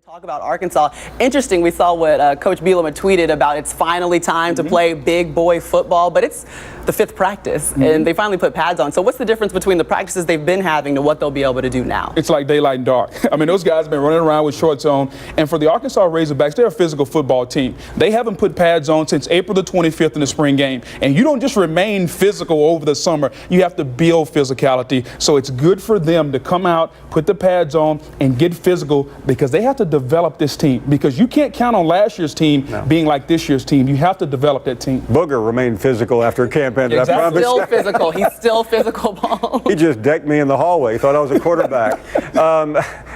Talk about Arkansas. Interesting, we saw what Coach Bielema tweeted about it's finally time to play big boy football, but it's the fifth practice, and they finally put pads on. So what's the difference between the practices they've been having to what they'll be able to do now? It's like daylight and dark. I mean, those guys have been running around with shorts on, and for the Arkansas Razorbacks, they're a physical football team. They haven't put pads on since April the 25th in the spring game, and you don't just remain physical over the summer. You have to build physicality, so it's good for them to come out, put the pads on, and get physical because they have to develop this team, because you can't count on last year's team being like this year's team. You have to develop that team. Booger remained physical after camp ended. He's still physical. He's still physical, Paul. He just decked me in the hallway. He thought I was a quarterback.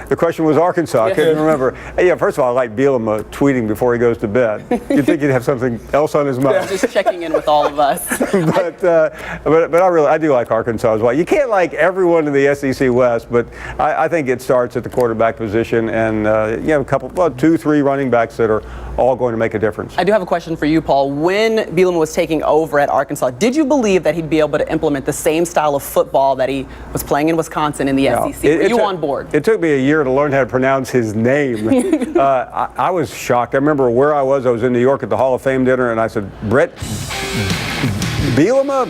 The question was Arkansas. I couldn't remember. Yeah, first of all, I like Bielema tweeting before he goes to bed. You'd think he'd have something else on his mind. Just checking in with all of us. but I do like Arkansas as well. You can't like everyone in the SEC West, but I think it starts at the quarterback position, and you have a couple, 2-3 running backs that are all going to make a difference. I do have a question for you, Paul. When Bielema was taking over at Arkansas, did you believe that he'd be able to implement the same style of football that he was playing in Wisconsin in the SEC? Were you on board? It took me a year to learn how to pronounce his name. I was shocked. I remember where I was. I was in New York at the Hall of Fame dinner, and I said, Brett Bielema?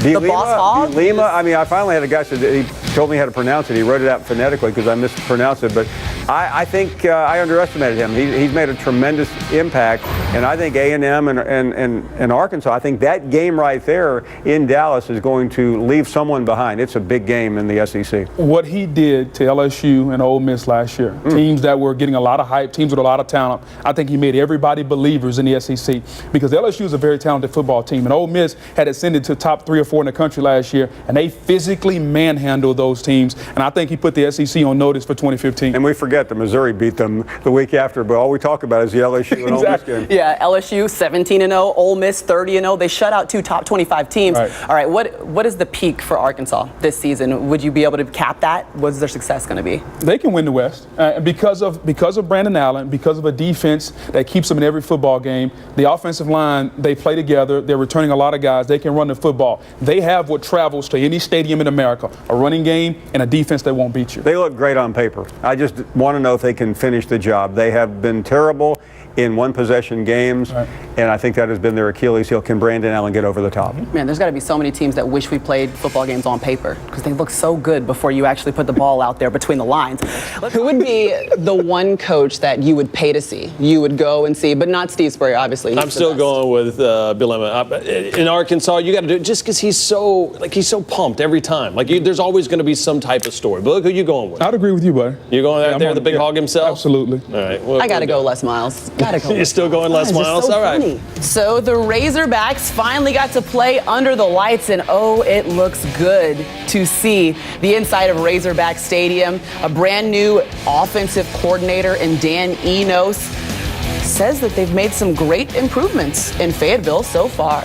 The boss hog? Bielema? I mean, I finally had a guy said he told me how to pronounce it. He wrote it out phonetically because I mispronounced it. But I think I underestimated him. He's made a tremendous impact. And I think A&M and Arkansas, I think that game right there in Dallas is going to leave someone behind. It's a big game in the SEC. What he did to LSU and Ole Miss last year, teams that were getting a lot of hype, teams with a lot of talent, I think he made everybody believers in the SEC, because LSU is a very talented football team. And Ole Miss had ascended to top 3 or 4 in the country last year, and they physically manhandled those teams. And I think he put the SEC on notice for 2015. And we forget that Missouri beat them the week after, but all we talk about is the LSU and Ole Miss game. Yeah, LSU 17-0, Ole Miss 30-0. They shut out 2 top 25 teams. Right. All right, what is the peak for Arkansas this season? Would you be able to cap that? What's their success going to be? They can win the West because of Brandon Allen, because of a defense that keeps them in every football game. The offensive line, they play together. They're returning a lot of guys. They can run the football. They have what travels to any stadium in America: a running game and a defense that won't beat you. They look great on paper. I just want to know if they can finish the job. They have been terrible in one-possession games, and I think that has been their Achilles heel. Can Brandon Allen get over the top? Man, there's got to be so many teams that wish we played football games on paper, because they look so good before you actually put the ball out there between the lines. Who would be the one coach that you would pay to see? You would go and see, but not Steve Spurrier, obviously. I'm still going with Bielema. In Arkansas, you got to do it just because he's so pumped every time. There's always going to be some type of story. But look who you going with. I'd agree with you, buddy. You're going out there, the big hog himself? Absolutely. All right. I got to go Les Miles. You're still going Les Miles? So all right. funny. So the Razorbacks finally got to play under the lights, and oh, it looks good to see the inside of Razorback Stadium. A brand new offensive coordinator in Dan Enos says that they've made some great improvements in Fayetteville so far.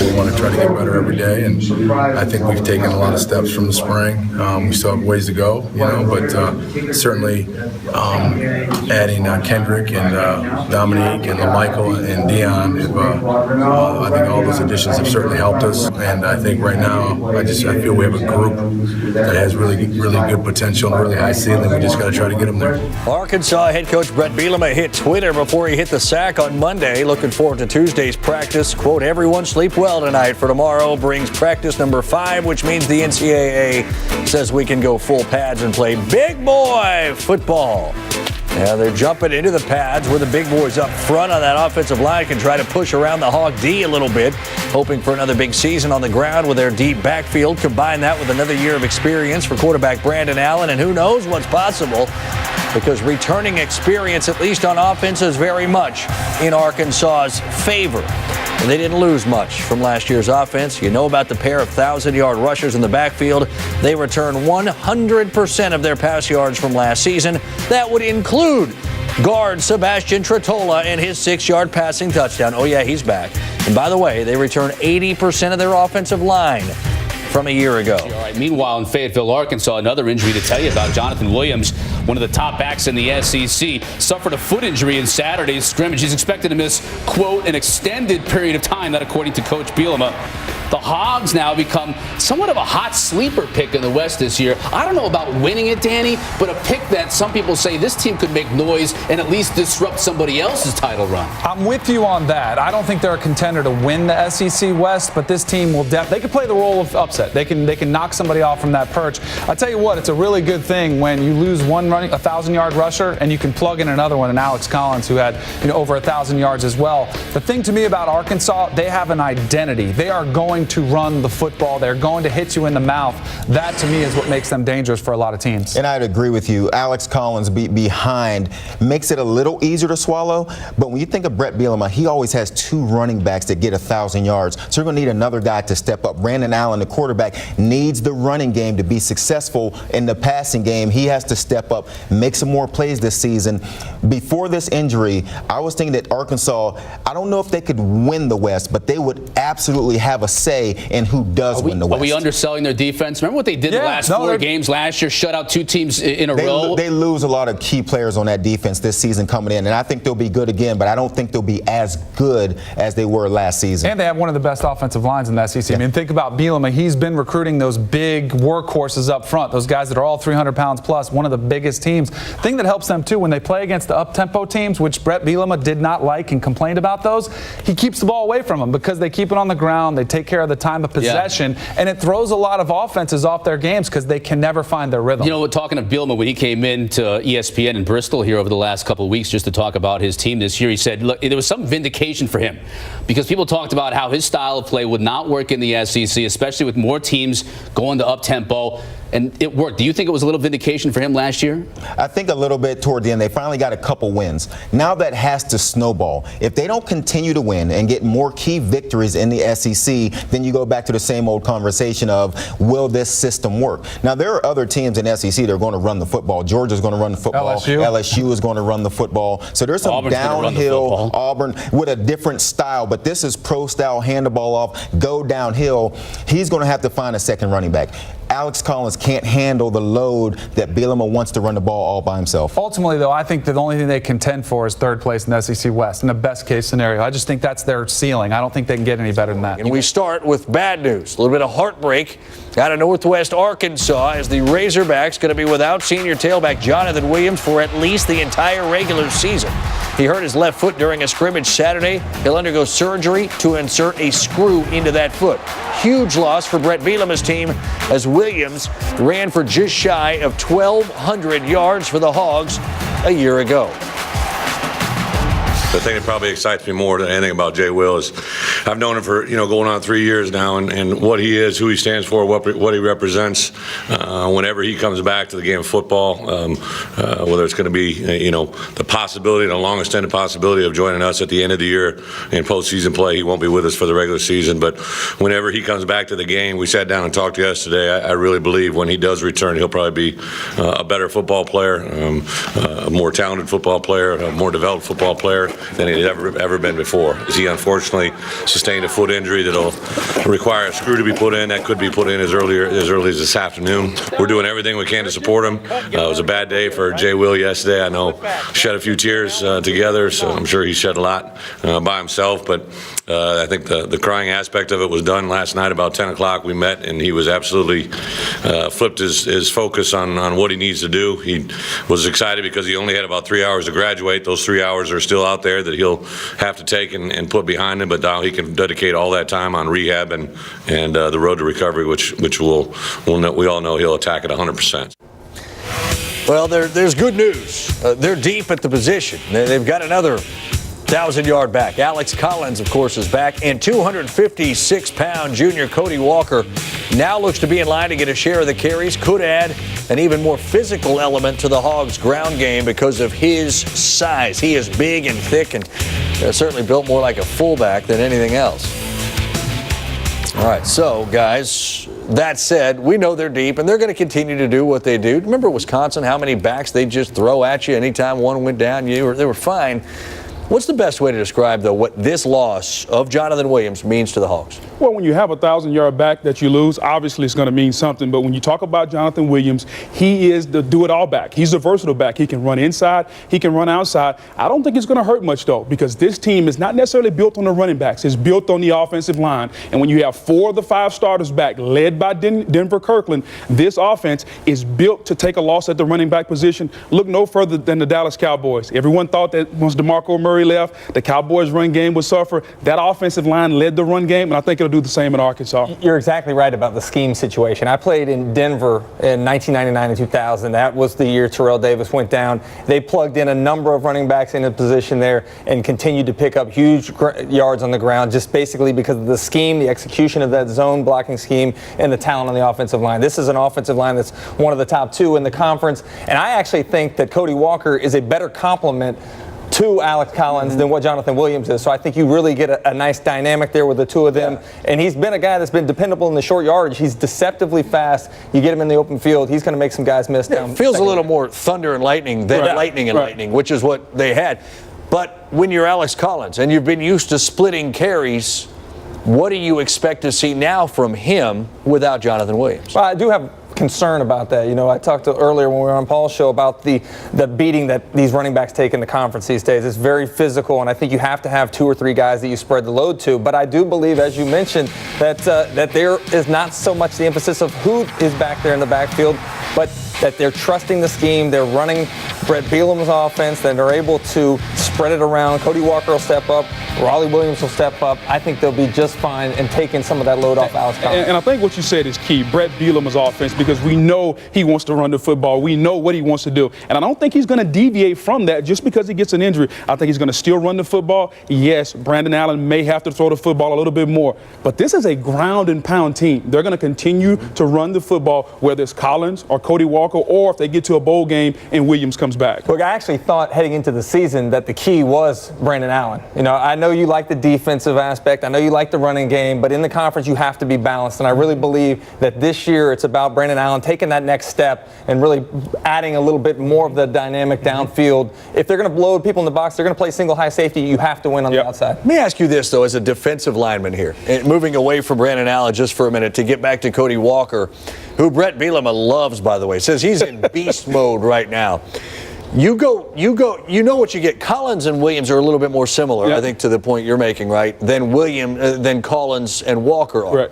We want to try to get better every day, and I think we've taken a lot of steps from the spring. We still have ways to go, but certainly adding Kendrick and Dominique and Michael and Dion, I think all those additions have certainly helped us. And I think right now, I feel we have a group that has really good potential and really high ceiling. We just got to try to get them there. Arkansas head coach Brett Bielema hit Twitter before he hit the sack on Monday. Looking forward to Tuesday's practice. Quote, "Everyone sleep well tonight, for tomorrow brings practice number 5, which means the NCAA says we can go full pads and play big boy football." Now they're jumping into the pads where the big boys up front on that offensive line can try to push around the Hog D a little bit, hoping for another big season on the ground with their deep backfield. Combine that with another year of experience for quarterback Brandon Allen, and who knows what's possible, because returning experience, at least on offense, is very much in Arkansas's favor. And they didn't lose much from last year's offense. You know about the pair of 1,000-yard rushers in the backfield. They return 100% of their pass yards from last season. That would include guard Sebastian Tretola and his 6-yard passing touchdown. Oh, yeah, he's back. And by the way, they return 80% of their offensive line from a year ago. All right. Meanwhile, in Fayetteville, Arkansas, another injury to tell you about. Jonathan Williams, one of the top backs in the SEC, suffered a foot injury in Saturday's scrimmage. He's expected to miss, quote, an extended period of time, that according to Coach Bielema. the Hogs now become somewhat of a hot sleeper pick in the West this year. I don't know about winning it, Danny, but a pick that some people say this team could make noise and at least disrupt somebody else's title run. I'm with you on that. I don't think they're a contender to win the SEC West, but this team will they can play the role of upset. They can knock somebody off from that perch. I tell you what, it's a really good thing when you lose one running 1,000-yard rusher and you can plug in another one, and Alex Collins, who had over 1,000 yards as well. The thing to me about Arkansas, they have an identity. They are going to run the football. They're going to hit you in the mouth. That to me is what makes them dangerous for a lot of teams. And I'd agree with you. Alex Collins behind makes it a little easier to swallow. But when you think of Brett Bielema, he always has 2 running backs that get 1,000 yards. So you're going to need another guy to step up. Brandon Allen, the quarterback, needs the running game to be successful in the passing game. He has to step up, make some more plays this season. Before this injury, I was thinking that Arkansas, I don't know if they could win the West, but they would absolutely have a say in who does win the West. Are we underselling their defense? Remember what they did the last 4 games last year? Shut out 2 teams in a row? They lose a lot of key players on that defense this season coming in, and I think they'll be good again, but I don't think they'll be as good as they were last season. And they have one of the best offensive lines in the SEC. Yeah. I mean, think about Bielema. He's been recruiting those big workhorses up front, those guys that are all 300 pounds plus, one of the biggest teams. The thing that helps them, too, when they play against the up-tempo teams, which Brett Bielema did not like and complained about those, he keeps the ball away from them because they keep it on the ground, they take care of the time of possession, and it throws a lot of offenses off their games because they can never find their rhythm. You know, talking to Bielema, when he came in to ESPN in Bristol here over the last couple of weeks just to talk about his team this year, he said, look, there was some vindication for him because people talked about how his style of play would not work in the SEC, especially with more teams going to up-tempo. And it worked. Do you think it was a little vindication for him last year? I think a little bit toward the end. They finally got a couple wins. Now that has to snowball. If they don't continue to win and get more key victories in the SEC, then you go back to the same old conversation of, will this system work? Now, there are other teams in SEC that are going to run the football. Georgia's going to run the football. LSU is going to run the football. So there's some downhill, Auburn with a different style, but this is pro-style, hand the ball off, go downhill. He's going to have to find a second running back. Alex Collins can't handle the load that Bielema wants to run the ball all by himself. Ultimately, though, I think that the only thing they contend for is 3rd place in the SEC West in the best case scenario. I just think that's their ceiling. I don't think they can get any better than that. And we start with bad news. A little bit of heartbreak out of Northwest Arkansas as the Razorbacks going to be without senior tailback Jonathan Williams for at least the entire regular season. He hurt his left foot during a scrimmage Saturday. He'll undergo surgery to insert a screw into that foot. Huge loss for Brett Bielema's team as Williams ran for just shy of 1,200 yards for the Hogs a year ago. The thing that probably excites me more than anything about Jay Will is I've known him for, going on 3 years now, and what he is, who he stands for, what he represents. Whenever he comes back to the game of football, whether it's going to be, the possibility, the long extended possibility of joining us at the end of the year in postseason play. He won't be with us for the regular season, but whenever he comes back to the game, we sat down and talked yesterday. I really believe when he does return, he'll probably be a better football player, a more talented football player, a more developed football player than he'd ever been before. He unfortunately sustained a foot injury that'll require a screw to be put in. That could be put in as early as this afternoon. We're doing everything we can to support him. It was a bad day for Jay Will yesterday. I know shed a few tears together, so I'm sure he shed a lot by himself. But I think the crying aspect of it was done last night about 10 o'clock. We met, and he was absolutely flipped his focus on what he needs to do. He was excited because he only had about 3 hours to graduate. Those 3 hours are still out there that he'll have to take and put behind him, but now he can dedicate all that time on rehab and the road to recovery, which we all know he'll attack at 100%. Well, there's good news. They're deep at the position. They've got another 1,000-yard back. Alex Collins, of course, is back, and 256-pound junior Cody Walker now looks to be in line to get a share of the carries. Could add an even more physical element to the Hogs' ground game because of his size. He is big and thick and certainly built more like a fullback than anything else. All right, so, guys, that said, we know they're deep, and they're going to continue to do what they do. Remember Wisconsin, how many backs they just throw at you anytime one went down? They were fine. What's the best way to describe, though, what this loss of Jonathan Williams means to the Hogs? Well, when you have a 1,000-yard back that you lose, obviously it's going to mean something. But when you talk about Jonathan Williams, he is the do-it-all back. He's the versatile back. He can run inside. He can run outside. I don't think it's going to hurt much, though, because this team is not necessarily built on the running backs. It's built on the offensive line. And when you have 4 of the 5 starters back, led by Denver Kirkland, this offense is built to take a loss at the running back position. Look no further than the Dallas Cowboys. Everyone thought that once DeMarco Murray left, the Cowboys' run game would suffer. That offensive line led the run game, and I think it'll do the same in Arkansas. You're exactly right about the scheme situation. I played in Denver in 1999 and 2000. That was the year Terrell Davis went down. They plugged in a number of running backs in a position there and continued to pick up huge yards on the ground just basically because of the scheme, the execution of that zone blocking scheme, and the talent on the offensive line. This is an offensive line that's one of the top 2 in the conference, and I actually think that Cody Walker is a better complement to Alex Collins than what Jonathan Williams is. So I think you really get a nice dynamic there with the 2 of them. Yeah. And he's been a guy that's been dependable in the short yardage. He's deceptively fast. You get him in the open field, he's going to make some guys miss down. It feels a little more thunder and lightning than lightning and lightning, which is what they had. But when you're Alex Collins and you've been used to splitting carries, what do you expect to see now from him without Jonathan Williams? Well, I do have concern about that. You know, I talked earlier when we were on Paul's show about the beating that these running backs take in the conference these days. It's very physical, and I think you have to have 2 or 3 guys that you spread the load to. But I do believe, as you mentioned, that there is not so much the emphasis of who is back there in the backfield, but that they're trusting the scheme. They're running Brett Bielema's offense, that they're able to spread it around. Cody Walker will step up. Raleigh Williams will step up. I think they'll be just fine in taking some of that load off Alex Collins. And I think what you said is key, Brett Bielema's offense, because we know he wants to run the football. We know what he wants to do. And I don't think he's going to deviate from that just because he gets an injury. I think he's going to still run the football. Yes, Brandon Allen may have to throw the football a little bit more. But this is a ground and pound team. They're going to continue to run the football, whether it's Collins or Cody Walker, or if they get to a bowl game and Williams comes back. Look, I actually thought heading into the season that the key was Brandon Allen. You know, I know you like the defensive aspect. I know you like the running game, but in the conference you have to be balanced. And I really believe that this year it's about Brandon Allen taking that next step and really adding a little bit more of the dynamic downfield. If they're going to load people in the box, they're going to play single high safety. You have to win on the outside. Let me ask you this, though, as a defensive lineman here, and moving away from Brandon Allen just for a minute to get back to Cody Walker, who Brett Bielema loves, by the way, says he's in beast mode right now. You know what you get. Collins and Williams are a little bit more similar, I think, to the point you're making, right, than Collins and Walker are. Right.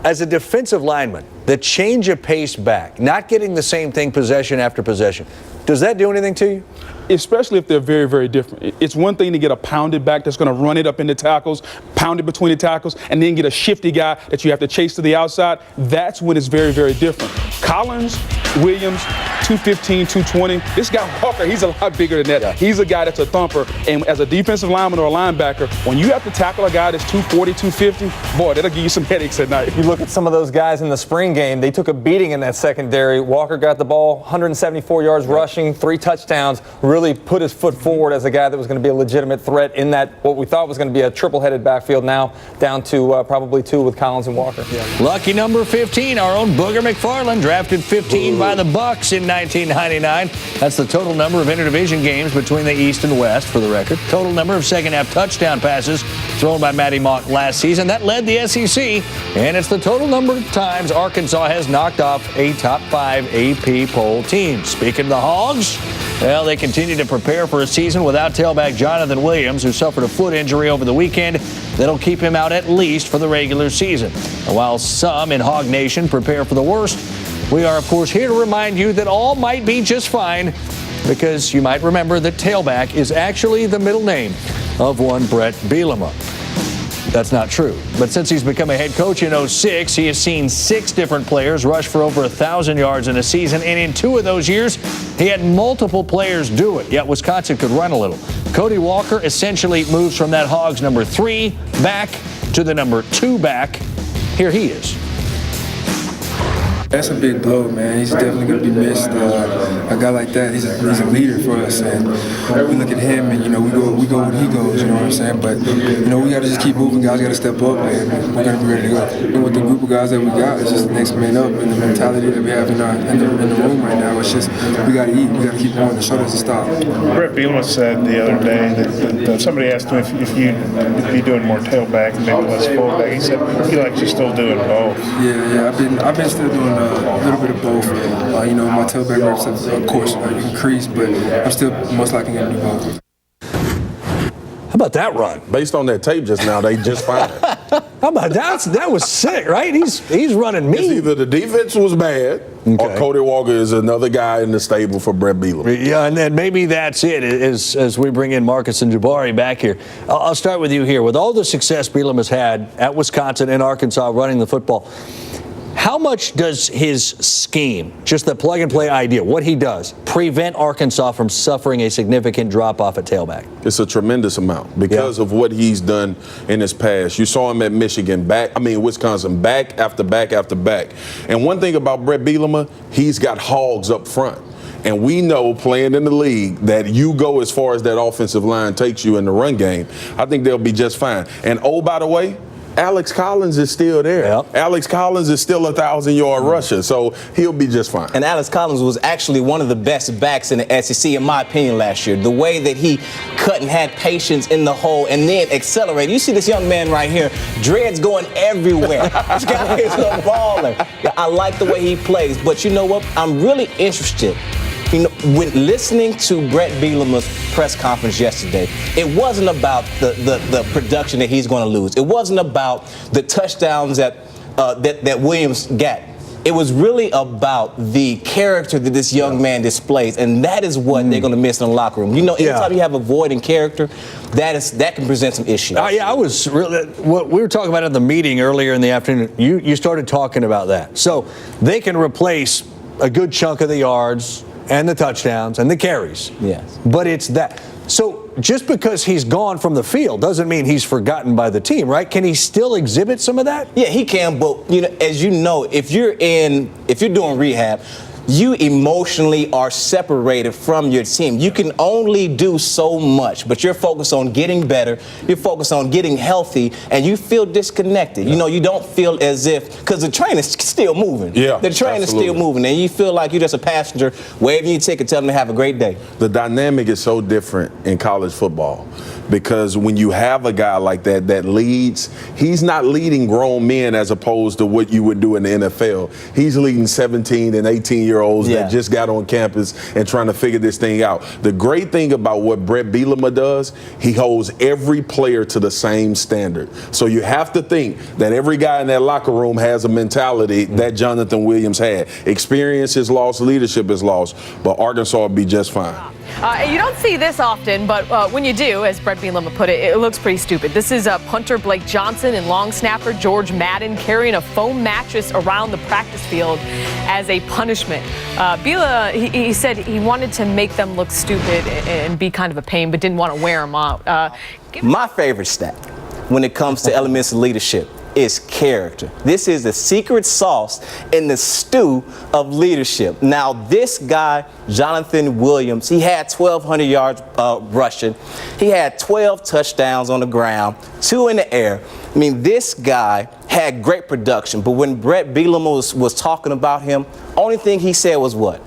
As a defensive lineman, the change of pace back, not getting the same thing possession after possession, does that do anything to you? Especially if they're very, very different. It's one thing to get a pounded back that's going to run it up in the tackles, pound it between the tackles, and then get a shifty guy that you have to chase to the outside. That's when it's very, very different. Collins, Williams, 215, 220. This guy Walker, he's a lot bigger than that. Yeah. He's a guy that's a thumper. And as a defensive lineman or a linebacker, when you have to tackle a guy that's 240, 250, boy, that'll give you some headaches at night. You look at some of those guys in the spring game, they took a beating in that secondary. Walker got the ball, 174 yards rushing, 3 touchdowns, really put his foot forward as a guy that was going to be a legitimate threat in that what we thought was going to be a triple-headed backfield, now down to probably 2 with Collins and Walker. Yeah. Lucky number 15, our own Booger McFarland, drafted 15 by the Bucks in 1999. That's the total number of interdivision games between the East and West, for the record. Total number of second-half touchdown passes thrown by Matty Mock last season. That led the SEC, and it's the total number of times Arkansas has knocked off a top 5 AP poll team. Speaking of the Hogs, well, they continue to prepare for a season without tailback Jonathan Williams, who suffered a foot injury over the weekend that'll keep him out at least for the regular season. And while some in Hog Nation prepare for the worst, we are, of course, here to remind you that all might be just fine, because you might remember that tailback is actually the middle name of one Brett Bielema. That's not true. But since he's become a head coach in 2006, he has seen 6 different players rush for over 1,000 yards in a season, and in 2 of those years, he had multiple players do it, yet Wisconsin could run a little. Cody Walker essentially moves from that Hogs number 3 back to the number 2 back. Here he is. That's a big blow, man. He's definitely going to be missed. A guy like that, he's a leader for us, and we look at him, and we we go where he goes, you know what I'm saying? But, you know, we got to just keep moving. Guys got to step up, and we're going to be ready to go. And with the group of guys that we got, it's just the next man up, and the mentality that we have in the room right now. It's just we got to eat. We got to keep going. The show doesn't stop. Brett Bielema said the other day that somebody asked him if you'd be doing more tailback and maybe less fullback. He said he likes you still doing both. Yeah. I've been still doing a little bit of both. You know, my tailback reps have, of course, increased, but I'm still most likely going to do both. How about that run? Based on that tape just now, they just fine. How about that? That was sick, right? He's running me. It's either the defense was bad or Cody Walker is another guy in the stable for Brett Bielema. Yeah, and then maybe that's it as we bring in Marcus and Jabari back here. I'll start with you here. With all the success Bielema's had at Wisconsin and Arkansas running the football, how much does his scheme, just the plug-and-play idea, what he does, prevent Arkansas from suffering a significant drop-off at tailback? It's a tremendous amount because of what he's done in his past. You saw him at Wisconsin, back after back after back. And one thing about Brett Bielema, he's got hogs up front. And we know playing in the league that you go as far as that offensive line takes you in the run game. I think they'll be just fine. And oh, by the way, Alex Collins is still there. Yep. Alex Collins is still a 1,000-yard rusher, so he'll be just fine. And Alex Collins was actually one of the best backs in the SEC, in my opinion, last year. The way that he cut and had patience in the hole and then accelerated. You see this young man right here, dreads going everywhere. This guy is a baller. I like the way he plays, but you know what? I'm really interested. You know, when listening to Brett Bielema's press conference yesterday, it wasn't about the production that he's going to lose. It wasn't about the touchdowns that Williams got. It was really about the character that this young man displays, and that is what they're going to miss in the locker room. You know, anytime you have a void in character, that can present some issues. I was really what we were talking about in the meeting earlier in the afternoon. You started talking about that, so they can replace a good chunk of the yards and the touchdowns and the carries. Yes. But it's that. So just because he's gone from the field doesn't mean he's forgotten by the team, right? Can he still exhibit some of that? Yeah, he can. But, you know, as you know, if you're doing rehab, you emotionally are separated from your team. You can only do so much, but you're focused on getting better. You're focused on getting healthy, and you feel disconnected. You know, you don't feel as if, because the train is still moving. Yeah, the train is still moving, and you feel like you're just a passenger waving your ticket, telling them to have a great day. The dynamic is so different in college football because when you have a guy like that leads, he's not leading grown men as opposed to what you would do in the NFL. He's leading 17 and 18-year-olds that just got on campus and trying to figure this thing out. The great thing about what Brett Bielema does, he holds every player to the same standard. So you have to think that every guy in that locker room has a mentality that Jonathan Williams had. Experience is lost, leadership is lost, but Arkansas will be just fine. You don't see this often, but when you do, as Brett Bielema put it, it looks pretty stupid. This is punter Blake Johnson and long snapper George Madden carrying a foam mattress around the practice field as a punishment. Bielema, he said he wanted to make them look stupid and be kind of a pain, but didn't want to wear them out. My favorite stat when it comes to elements of leadership is character. This is the secret sauce in the stew of leadership. Now, this guy, Jonathan Williams, he had 1,200 yards rushing. He had 12 touchdowns on the ground, 2 in the air. I mean, this guy had great production, but when Brett Bielema was talking about him, only thing he said was what?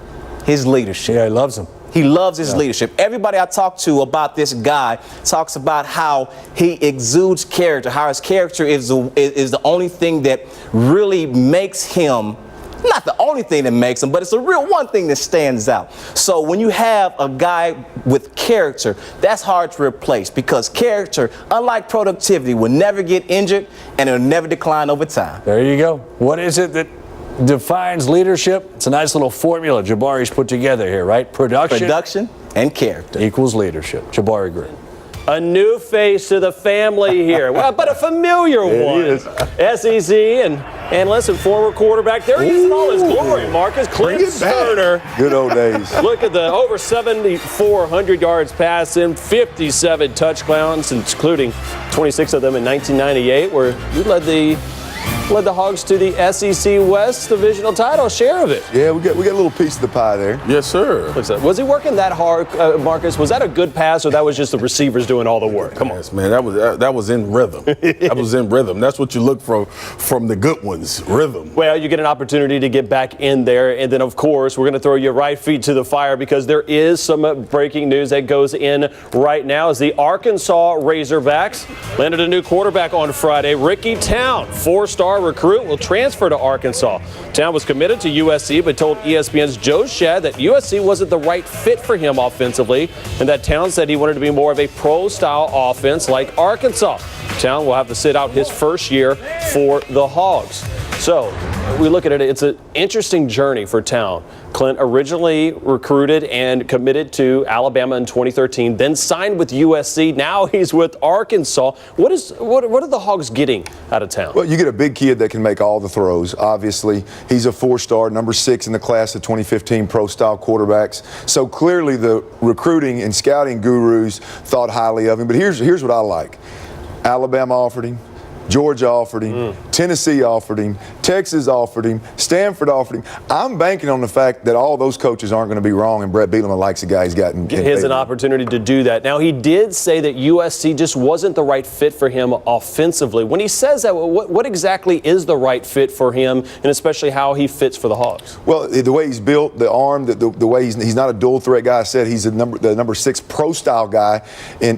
His leadership. Yeah, he loves him. He loves his leadership. Everybody I talk to about this guy talks about how he exudes character, how his character is the only thing that really makes him, not the only thing that makes him, but it's a real one thing that stands out. So when you have a guy with character, that's hard to replace because character, unlike productivity, will never get injured and it'll never decline over time. There you go. What is it that defines leadership? It's a nice little formula Jabari's put together here, right? Production and character equals leadership. Jabari Green. A new face to the family here, well, but a familiar one. SEC and listen, former quarterback. There he is in all his glory, Marcus. Clint Sterner. Good old days. Look at the over 7,400 yards passing, 57 touchdowns, including 26 of them in 1998, where you led the led the Hogs to the SEC West divisional title, share of it. Yeah, we got a little piece of the pie there. Yes, sir. Was he working that hard, Marcus? Was that a good pass, or that was just the receivers doing all the work? Come on. Yes, man, that was in rhythm. That was in rhythm. That's what you look for from the good ones, rhythm. Well, you get an opportunity to get back in there, and then, of course, we're going to throw your right feet to the fire because there is some breaking news that goes in right now as the Arkansas Razorbacks landed a new quarterback on Friday. Ricky Town, 4-star recruit, will transfer to Arkansas. Town was committed to USC, but told ESPN's Joe Shad that USC wasn't the right fit for him offensively, and that Town said he wanted to be more of a pro-style offense like Arkansas. Town will have to sit out his first year for the Hogs. So we look at it, it's an interesting journey for Town. Clint originally recruited and committed to Alabama in 2013, then signed with USC. Now he's with Arkansas. What are the Hogs getting out of Town? Well, you get a big kid that can make all the throws. Obviously, he's a 4-star, number 6 in the class of 2015 pro-style quarterbacks. So clearly the recruiting and scouting gurus thought highly of him. But here's what I like. Alabama offered him. Georgia offered him, Tennessee offered him, Texas offered him, Stanford offered him. I'm banking on the fact that all those coaches aren't going to be wrong, and Brett Bielema likes the guy he's got. He has an opportunity to do that. Now, he did say that USC just wasn't the right fit for him offensively. When he says that, what exactly is the right fit for him, and especially how he fits for the Hogs? Well, the way he's built, the arm, the way he's not a dual threat guy. I said he's the number 6 pro-style guy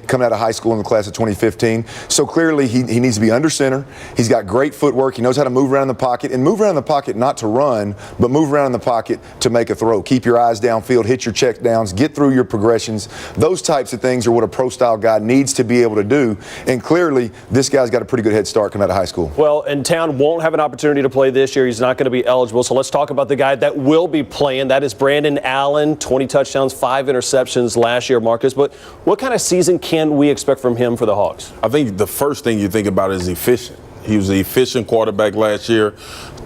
coming out of high school in the class of 2015. So clearly he needs to be under center. He's got great footwork. He knows how to move around in the pocket, and move around in the pocket not to run, but move around in the pocket to make a throw. Keep your eyes downfield, hit your check downs, get through your progressions. Those types of things are what a pro-style guy needs to be able to do. And clearly, this guy's got a pretty good head start coming out of high school. Well, and Town won't have an opportunity to play this year. He's not going to be eligible. So let's talk about the guy that will be playing. That is Brandon Allen, 20 touchdowns, 5 interceptions last year, Marcus. But what kind of season can we expect from him for the Hogs? I think the first thing you think about is efficient. He was an efficient quarterback last year,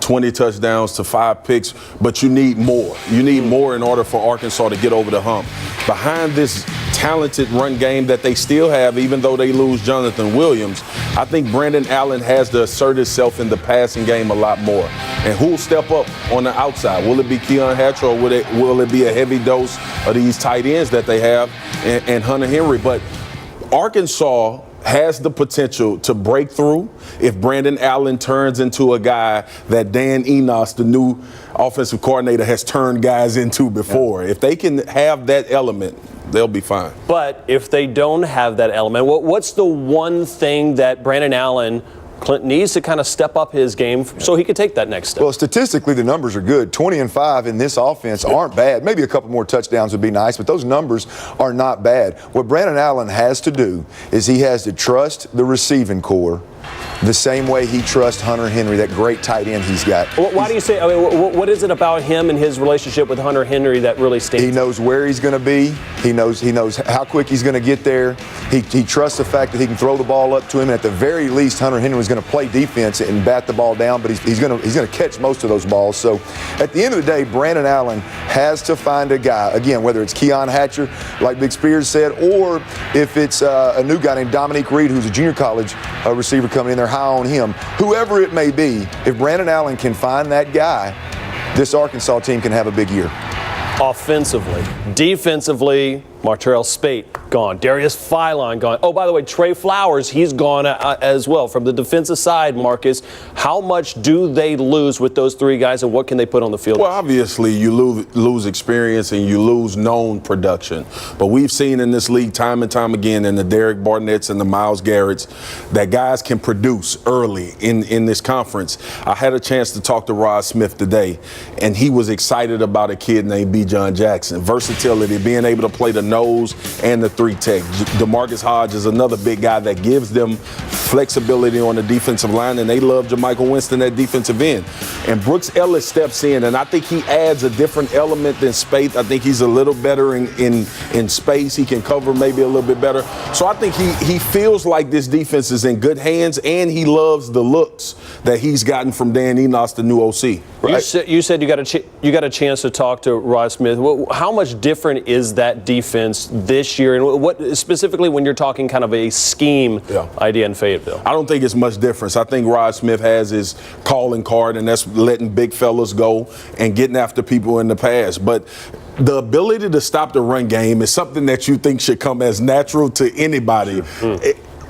20 touchdowns to 5 picks, but you need more. You need more in order for Arkansas to get over the hump. Behind this talented run game that they still have, even though they lose Jonathan Williams, I think Brandon Allen has to assert himself in the passing game a lot more. And who'll step up on the outside? Will it be Keon Hatcher, or will it be a heavy dose of these tight ends that they have and Hunter Henry? But Arkansas has the potential to break through if Brandon Allen turns into a guy that Dan Enos, the new offensive coordinator, has turned guys into before. If they can have that element, they'll be fine. But if they don't have that element, what's the one thing that Brandon Allen, Clint, needs to kind of step up his game so he can take that next step? Well, statistically, the numbers are good. 20 and 5 in this offense aren't bad. Maybe a couple more touchdowns would be nice, but those numbers are not bad. What Brandon Allen has to do is he has to trust the receiving core the same way he trusts Hunter Henry, that great tight end he's got. Why do you say, what is it about him and his relationship with Hunter Henry that really stands? He knows where he's going to be. He knows how quick he's going to get there. He trusts the fact that he can throw the ball up to him. And at the very least, Hunter Henry is going to play defense and bat the ball down, but he's going to catch most of those balls. So at the end of the day, Brandon Allen has to find a guy, again, whether it's Keon Hatcher, like Big Spears said, or if it's a new guy named Dominique Reed, who's a junior college receiver coming in there, high on him. Whoever it may be, if Brandon Allen can find that guy, this Arkansas team can have a big year. Offensively, defensively, Martrell Spate gone. Darius Philon gone. Oh, by the way, Trey Flowers, he's gone as well. From the defensive side, Marcus, how much do they lose with those 3 guys, and what can they put on the field? Well, obviously, you lose experience and you lose known production. But we've seen in this league time and time again, in the Derek Barnett's and the Myles Garrett's, that guys can produce early in this conference. I had a chance to talk to Rod Smith today, and he was excited about a kid named B. John Jackson. Versatility, being able to play the nose and the 3-tech. DeMarcus Hodge is another big guy that gives them flexibility on the defensive line, and they love Jermichael Winston at defensive end. And Brooks Ellis steps in, and I think he adds a different element than Spate. I think he's a little better in space. He can cover maybe a little bit better. So I think he feels like this defense is in good hands, and he loves the looks that he's gotten from Dan Enos, the new OC. You said you got a chance to talk to Rod Smith. How much different is that defense this year, and what specifically when you're talking kind of a scheme idea in Fayetteville? I don't think it's much difference. I think Rod Smith has his calling card, and that's letting big fellas go and getting after people in the pass. But the ability to stop the run game is something that you think should come as natural to anybody.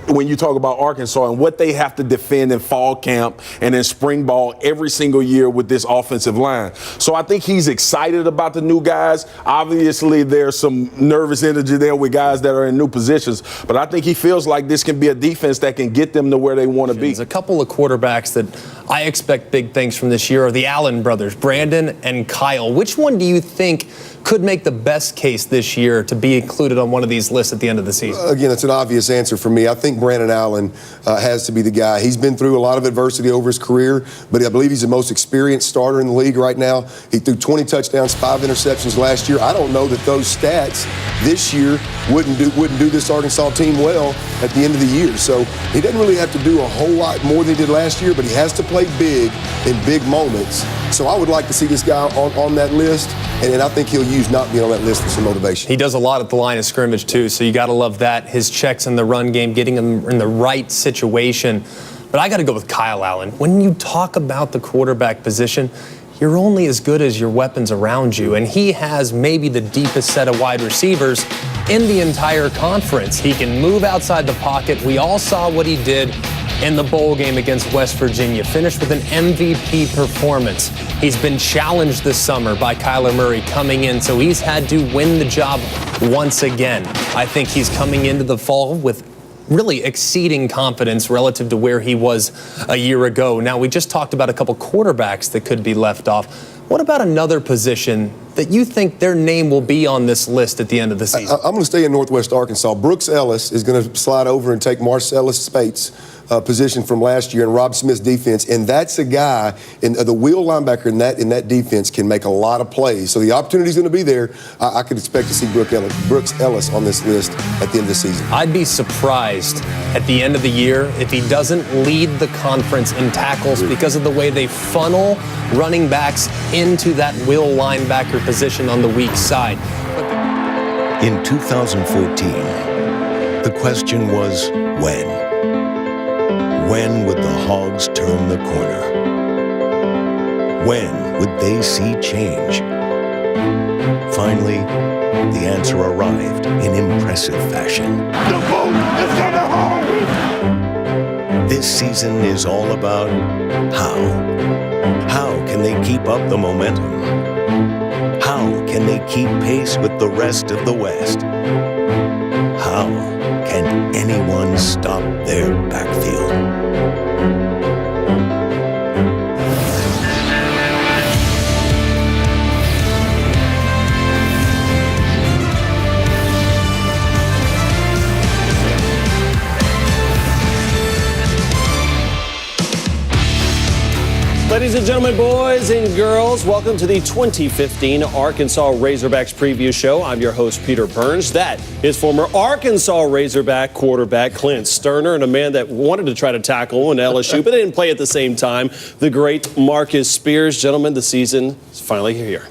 When you talk about Arkansas and what they have to defend in fall camp and in spring ball every single year with this offensive line. So I think he's excited about the new guys. Obviously, there's some nervous energy there with guys that are in new positions, but I think he feels like this can be a defense that can get them to where they want to be. A couple of quarterbacks that I expect big things from this year are the Allen brothers, Brandon and Kyle. Which one do you think could make the best case this year to be included on one of these lists at the end of the season? Again, that's an obvious answer for me. I think Brandon Allen has to be the guy. He's been through a lot of adversity over his career, but I believe he's the most experienced starter in the league right now. He threw 20 touchdowns, 5 interceptions last year. I don't know that those stats this year wouldn't do this Arkansas team well at the end of the year. So he doesn't really have to do a whole lot more than he did last year, but he has to play big in big moments. So I would like to see this guy on that list, and I think he'll use not being on that list for some motivation. He does a lot at the line of scrimmage, too, so you got to love that. His checks in the run game, getting him in the right situation. But I got to go with Kyle Allen. When you talk about the quarterback position, you're only as good as your weapons around you, and he has maybe the deepest set of wide receivers in the entire conference. He can move outside the pocket. We all saw what he did in the bowl game against West Virginia, finished with an MVP performance. He's been challenged this summer by Kyler Murray coming in, so he's had to win the job once again. I think he's coming into the fall with really exceeding confidence relative to where he was a year ago. Now, we just talked about a couple quarterbacks that could be left off. What about another position that you think their name will be on this list at the end of the season? I'm going to stay in Northwest Arkansas. Brooks Ellis is going to slide over and take Marcellus Spates' position from last year in Rob Smith's defense, and that's a guy, in the wheel linebacker in that defense can make a lot of plays. So the opportunity's going to be there. I could expect to see Brooks Ellis on this list at the end of the season. I'd be surprised at the end of the year if he doesn't lead the conference in tackles because of the way they funnel running backs into that wheel linebacker position on the weak side. In 2014, the question was when. When would the Hogs turn the corner? When would they see change? Finally, the answer arrived in impressive fashion. The boat is coming home! This season is all about how. How can they keep up the momentum? How can they keep pace with the rest of the West? How can anyone stop their backfield? Ladies and gentlemen, boys and girls, welcome to the 2015 Arkansas Razorbacks preview show. I'm your host, Peter Burns. That is former Arkansas Razorback quarterback Clint Sterner, and a man that wanted to try to tackle in LSU, but didn't play at the same time, the great Marcus Spears. Gentlemen, the season is finally here.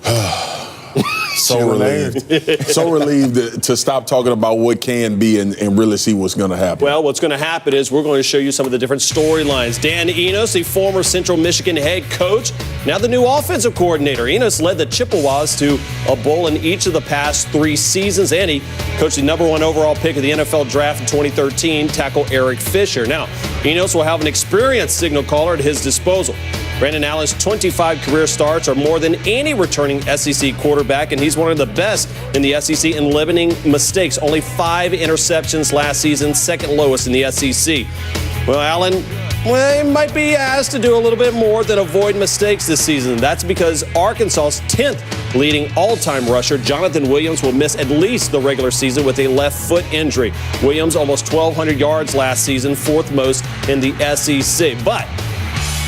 So relieved. So relieved to stop talking about what can be and really see what's going to happen. Well, what's going to happen is we're going to show you some of the different storylines. Dan Enos, the former Central Michigan head coach, now the new offensive coordinator. Enos led the Chippewas to a bowl in each of the past 3 seasons, and he coached the #1 overall pick of the NFL draft in 2013, tackle Eric Fisher. Now, Enos will have an experienced signal caller at his disposal. Brandon Allen's 25 career starts are more than any returning SEC quarterback, and he's one of the best in the SEC in limiting mistakes. Only 5 interceptions last season, second lowest in the SEC. Well, Allen, he might be asked to do a little bit more than avoid mistakes this season. That's because Arkansas's 10th leading all-time rusher, Jonathan Williams, will miss at least the regular season with a left foot injury. Williams almost 1,200 yards last season, 4th most in the SEC. But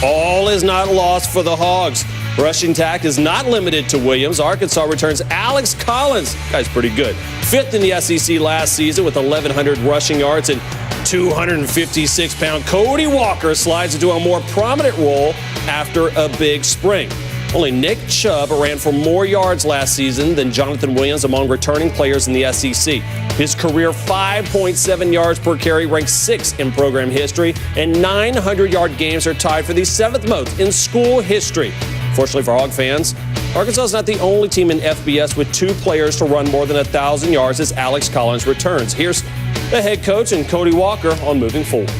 all is not lost for the Hogs. Rushing attack is not limited to Williams. Arkansas returns Alex Collins. Guy's pretty good. 5th in the SEC last season with 1,100 rushing yards, and 256-pound Cody Walker slides into a more prominent role after a big spring. Only Nick Chubb ran for more yards last season than Jonathan Williams among returning players in the SEC. His career 5.7 yards per carry ranks 6th in program history, and 900-yard games are tied for the 7th most in school history. Fortunately for Hog fans, Arkansas is not the only team in FBS with 2 players to run more than 1,000 yards as Alex Collins returns. Here's the head coach and Cody Walker on moving forward.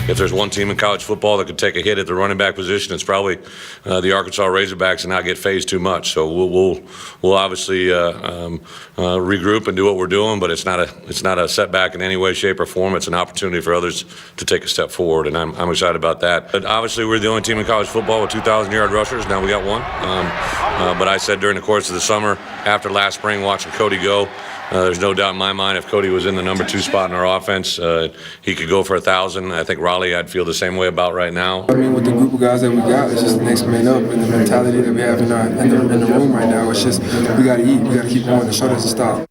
If there's one team in college football that could take a hit at the running back position, it's probably the Arkansas Razorbacks and not get phased too much. So we'll obviously regroup and do what we're doing, but it's not a setback in any way, shape, or form. It's an opportunity for others to take a step forward, and I'm excited about that. But obviously, we're the only team in college football with 2,000-yard rushers. Now we got one. But I said during the course of the summer, after last spring, watching Cody go, there's no doubt in my mind if Cody was in the number 2 spot in our offense, he could go for 1,000. I think Raleigh, I'd feel the same way about right now. I mean, with the group of guys that we got, it's just the next man up, and the mentality that we have in the room right now. It's just we got to eat, we got to keep going. The show doesn't stop.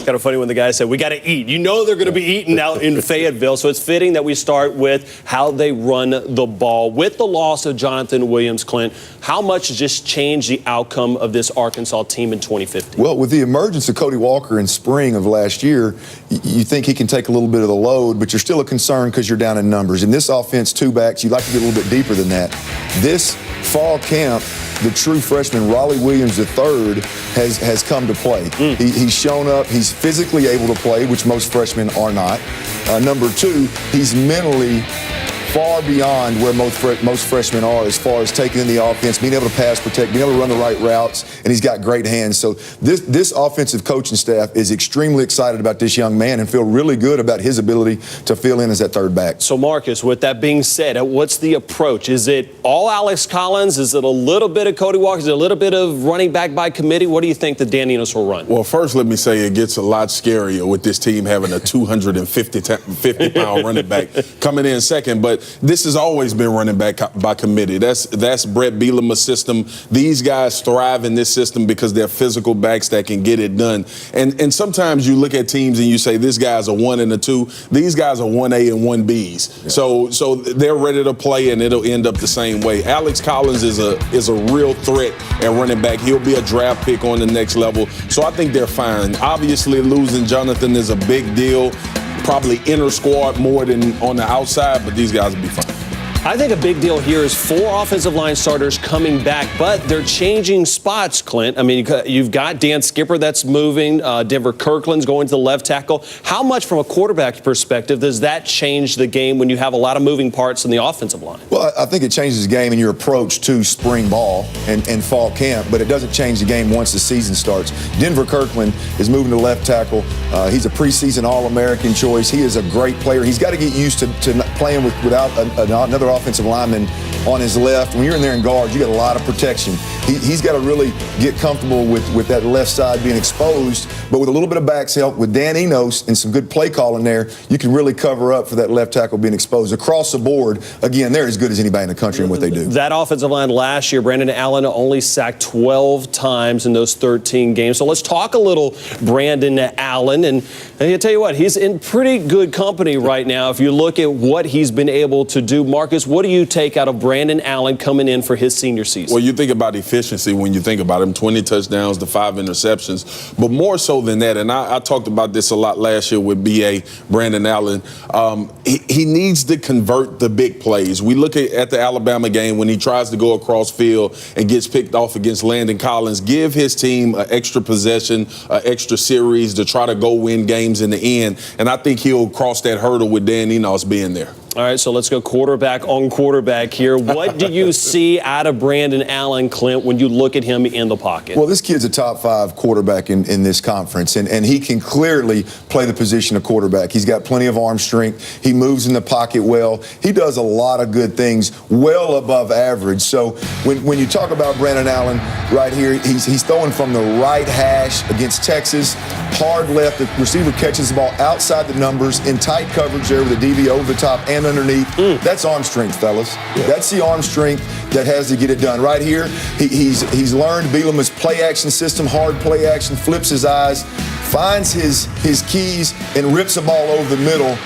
Kind of funny when the guy said, we got to eat. You know they're going to be eating out in Fayetteville, so it's fitting that we start with how they run the ball. With the loss of Jonathan Williams, Clint, how much just changed the outcome of this Arkansas team in 2015? Well, with the emergence of Cody Walker in spring of last year, you think he can take a little bit of the load, but you're still a concern because you're down in numbers. In this offense, 2 backs, you'd like to get a little bit deeper than that. This fall camp, the true freshman Raleigh Williams III has come to play. He's shown up. He's physically able to play, which most freshmen are not. Number 2, he's mentally far beyond where most freshmen are as far as taking in the offense, being able to pass protect, being able to run the right routes, and he's got great hands. So this offensive coaching staff is extremely excited about this young man and feel really good about his ability to fill in as that 3rd back. So, Marcus, with that being said, what's the approach? Is it all Alex Collins? Is it a little bit of Cody Walker? Is it a little bit of running back by committee? What do you think the Dan Enos will run? Well, first, let me say it gets a lot scarier with this team having a 250-pound running back coming in second. But this has always been running back by committee. That's Brett Bielema's system. These guys thrive in this system because they're physical backs that can get it done. And sometimes you look at teams and you say, this guy's a 1 and a 2. These guys are 1A and 1Bs. Yeah. So they're ready to play, and it'll end up the same way. Alex Collins is a real threat at running back. He'll be a draft pick on the next level. So I think they're fine. Obviously, losing Jonathan is a big deal. Probably inner squad more than on the outside, but these guys will be fine. I think a big deal here is 4 offensive line starters coming back, but they're changing spots, Clint. I mean, you've got Dan Skipper that's moving. Denver Kirkland's going to the left tackle. How much from a quarterback perspective does that change the game when you have a lot of moving parts in the offensive line? Well, I think it changes the game in your approach to spring ball and fall camp, but it doesn't change the game once the season starts. Denver Kirkland is moving to left tackle. He's a preseason All-American choice. He is a great player. He's got to get used to playing without another offensive lineman on his left. When you're in there in guard, you got a lot of protection. He's got to really get comfortable with that left side being exposed, but with a little bit of backs help, with Dan Enos and some good play calling there, you can really cover up for that left tackle being exposed. Across the board, again, they're as good as anybody in the country in what they do. That offensive line last year, Brandon Allen only sacked 12 times in those 13 games. So let's talk a little Brandon Allen. And I'll tell you what, he's in pretty good company right now. If you look at what he's been able to do, Marcus, what do you take out of Brandon Allen coming in for his senior season? Well, you think about efficiency when you think about him, 20 touchdowns to 5 interceptions. But more so than that, and I talked about this a lot last year with B.A. Brandon Allen, he needs to convert the big plays. We look at the Alabama game when he tries to go across field and gets picked off against Landon Collins. Give his team an extra possession, an extra series to try to go win games in the end. And I think he'll cross that hurdle with Dan Enos being there. All right, so let's go quarterback on quarterback here. What do you see out of Brandon Allen, Clint, when you look at him in the pocket? Well, this kid's a top 5 quarterback in this conference, and he can clearly play the position of quarterback. He's got plenty of arm strength. He moves in the pocket well. He does a lot of good things well above average. So when you talk about Brandon Allen right here, he's throwing from the right hash against Texas, hard left. The receiver catches the ball outside the numbers in tight coverage there with a DB over the top and underneath. That's arm strength, fellas. Yeah. That's the arm strength that has to get it done. Right here, he's learned Bielema's play action system, hard play action, flips his eyes, finds his keys, and rips the ball over the middle.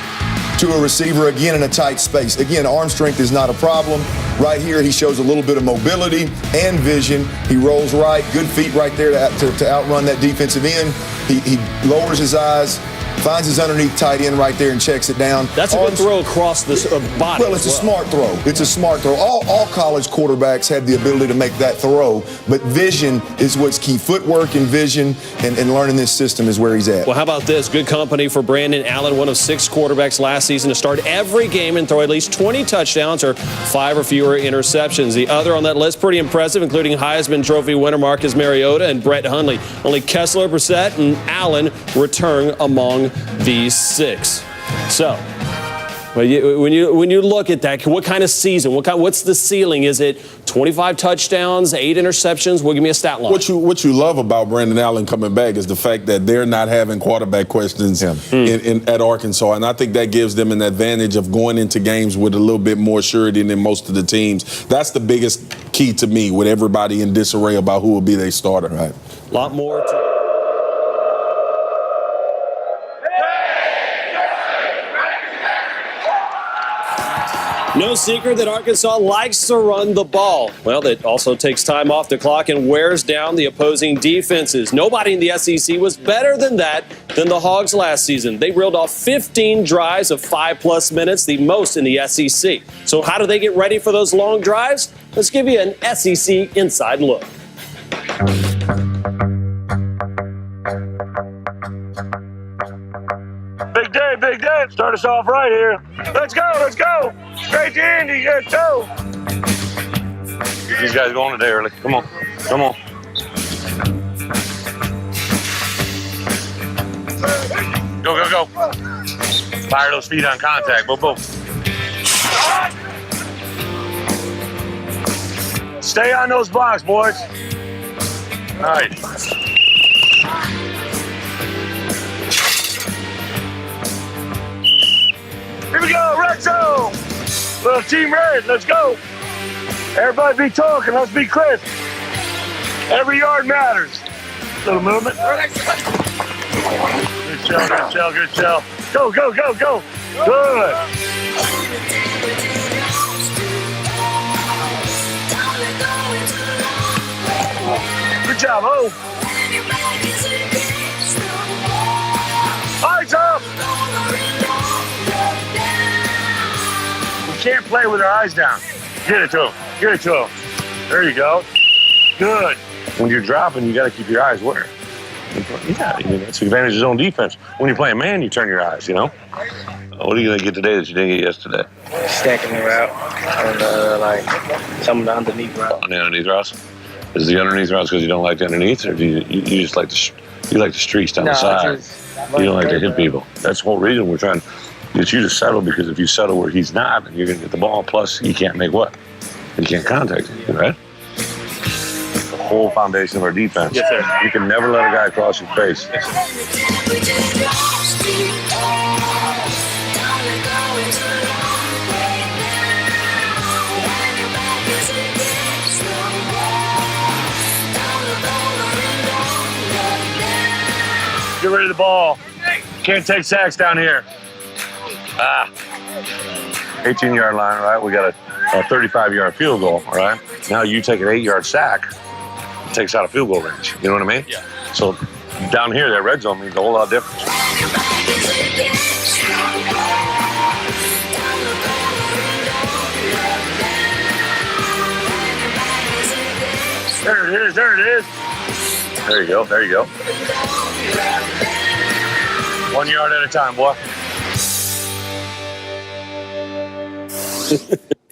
to a receiver again in a tight space. Again, arm strength is not a problem. Right here, he shows a little bit of mobility and vision. He rolls right, good feet right there to outrun that defensive end. He lowers his eyes, finds his underneath tight end right there and checks it down. That's a good throw across the body. Well, it's a smart throw. It's a smart throw. All college quarterbacks have the ability to make that throw, but vision is what's key. Footwork and vision and learning this system is where he's at. Well, how about this? Good company for Brandon Allen, one of 6 quarterbacks last season to start every game and throw at least 20 touchdowns or 5 or fewer interceptions. The other on that list, pretty impressive, including Heisman Trophy winner Marcus Mariota and Brett Hundley. Only Kessler, Brissett, and Allen return among these 6. So, when you look at that, what kind of season? What's the ceiling? Is it 25 touchdowns, 8 interceptions? Well, give me a stat line. What you love about Brandon Allen coming back is the fact that they're not having quarterback questions at Arkansas, and I think that gives them an advantage of going into games with a little bit more surety than most of the teams. That's the biggest key to me, with everybody in disarray about who will be their starter. Right. A lot more to No secret that Arkansas likes to run the ball. Well, that also takes time off the clock and wears down the opposing defenses. Nobody in the SEC was better than the Hogs last season. They reeled off 15 drives of 5+ minutes, the most in the SEC. So how do they get ready for those long drives? Let's give you an SEC inside look. Big day. Start us off right here. Let's go. Straight to Indy, let's go. These guys going today early. Come on. Go. Fire those feet on contact. Boom. Stay on those blocks, boys. All right. Here we go, red zone. Little team red, let's go. Everybody be talking, let's be crisp. Every yard matters. Little movement. Good shell. Go. Good. Good job, Eyes up. We can't play with our eyes down. Get it to him. There you go. Good. When you're dropping, you got to keep your eyes where? Yeah, that's the advantage of zone defense. When you're playing man, you turn your eyes, What are you going to get today that you didn't get yesterday? Stacking the route on some of the underneath routes. On the underneath routes? Is the underneath routes because you don't like the underneath, or do you just like the streaks down the side? You don't like to hit people. That's the whole reason we're trying to get you to settle, because if you settle where he's not, then you're going to get the ball. Plus, you can't make what? You can't contact him, right? The whole foundation of our defense. Yes, sir. You can never let a guy cross your face. Get rid of the ball. Can't take sacks down here. 18-yard line, right? We got a 35-yard field goal, all right? Now you take an 8-yard sack, it takes out a field goal range. You know what I mean? Yeah. So down here, that red zone means a whole lot different. There it is. There you go. 1 yard at a time, boy.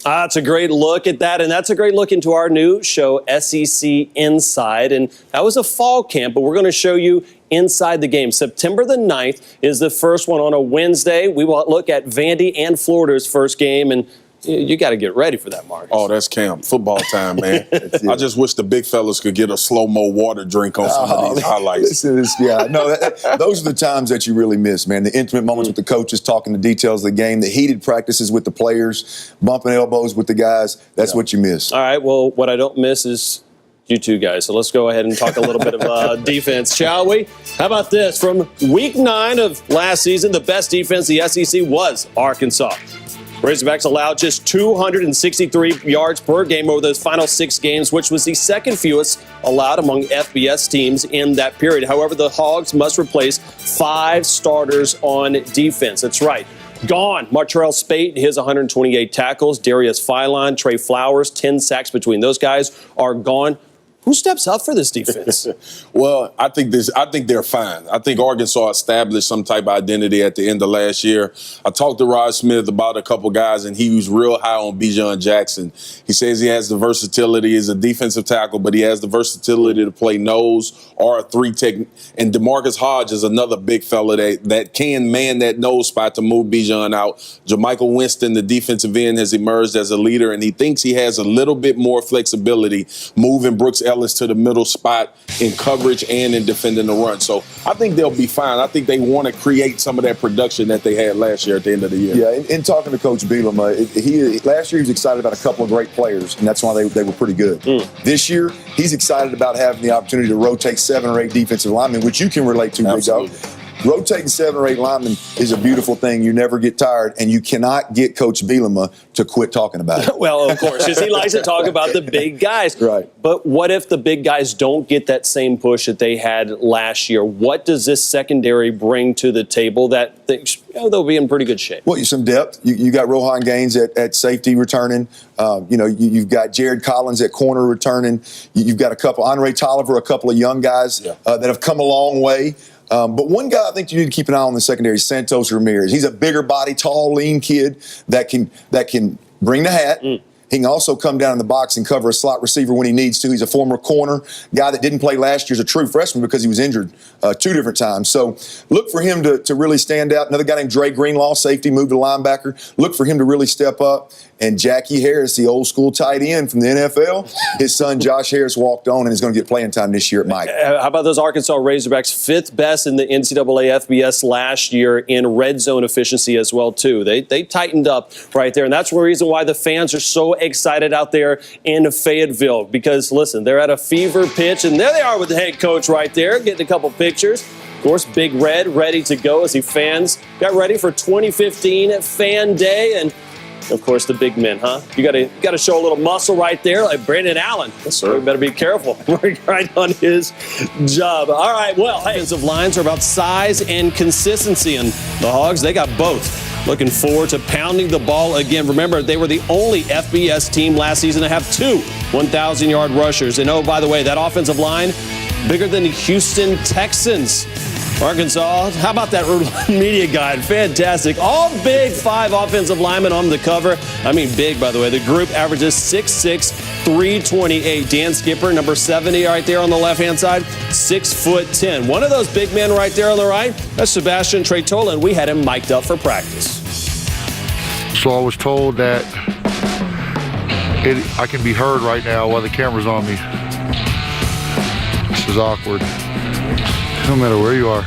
That's a great look at that, and that's a great look into our new show, SEC Inside. And that was a fall camp, but we're going to show you inside the game. September the 9th is the first one on a Wednesday. We will look at Vandy and Florida's first game, and you got to get ready for that, Marcus. Oh, that's camp. Football time, man. I just wish the big fellas could get a slow-mo water drink on some of these highlights. Those are the times that you really miss, man. The intimate moments with the coaches, talking the details of the game, the heated practices with the players, bumping elbows with the guys. That's what you miss. All right, well, what I don't miss is You too, guys. So let's go ahead and talk a little bit of defense, shall we? How about this? From week 9 of last season, the best defense in the SEC was Arkansas. Razorbacks allowed just 263 yards per game over those final 6 games, which was the second fewest allowed among FBS teams in that period. However, the Hogs must replace 5 starters on defense. That's right. Gone. Martrell Spate, his 128 tackles. Darius Philon, Trey Flowers, 10 sacks between those guys are gone. Who steps up for this defense? Well, I think they're fine. I think Arkansas established some type of identity at the end of last year. I talked to Rod Smith about a couple guys, and he was real high on Bijan Jackson. He says he has the versatility as a defensive tackle, but he has the versatility to play nose or a 3 tech. And DeMarcus Hodge is another big fella that can man that nose spot to move Bijan out. Jermichael Winston, the defensive end, has emerged as a leader, and he thinks he has a little bit more flexibility moving Brooks Ellis to the middle spot in coverage and in defending the run. So I think they'll be fine. I think they want to create some of that production that they had last year at the end of the year. Yeah, in talking to Coach Bielema, last year he was excited about a couple of great players, and that's why they were pretty good. This year, he's excited about having the opportunity to rotate 7 or 8 defensive linemen, which you can relate to, Big Dog. Rotating 7 or 8 linemen is a beautiful thing. You never get tired, and you cannot get Coach Bielema to quit talking about it. Well, of course, because he likes to talk about the big guys. Right. But what if the big guys don't get that same push that they had last year? What does this secondary bring to the table that they'll be in pretty good shape? Well, some depth. You got Rohan Gaines at safety returning. You've got Jared Collins at corner returning. You've got Andre Tolliver, a couple of young guys that have come a long way. But one guy I think you need to keep an eye on in the secondary is Santos Ramirez. He's a bigger body, tall, lean kid that can bring the hat. He can also come down in the box and cover a slot receiver when he needs to. He's a former corner, guy that didn't play last year as a true freshman because he was injured 2 different times. So look for him to really stand out. Another guy named Dre Greenlaw, safety, moved to linebacker. Look for him to really step up. And Jackie Harris, the old school tight end from the NFL, his son Josh Harris walked on and is going to get playing time this year at Mike. How about those Arkansas Razorbacks, 5th best in the NCAA FBS last year in red zone efficiency as well, too. They tightened up right there, and that's the reason why the fans are so excited out there in Fayetteville because, listen, they're at a fever pitch, and there they are with the head coach right there, getting a couple pictures. Of course, Big Red ready to go as the fans got ready for 2015 Fan Day, and of course, the big men, huh? You got to show a little muscle right there, like Brandon Allen. Yes, sir. We better be careful. We're right on his job. All right, well, offensive lines are about size and consistency, and the Hogs, they got both. Looking forward to pounding the ball again. Remember, they were the only FBS team last season to have 2 1,000-yard rushers. And oh, by the way, that offensive line, bigger than the Houston Texans. Arkansas, how about that media guide? Fantastic. All big 5 offensive linemen on the cover. I mean big, by the way. The group averages 6'6", 328. Dan Skipper, number 70 right there on the left-hand side, 6'10". One of those big men right there on the right, that's Sebastian Tretola, and we had him mic'd up for practice. So I was told that I can be heard right now while the camera's on me. This is awkward. No matter where you are,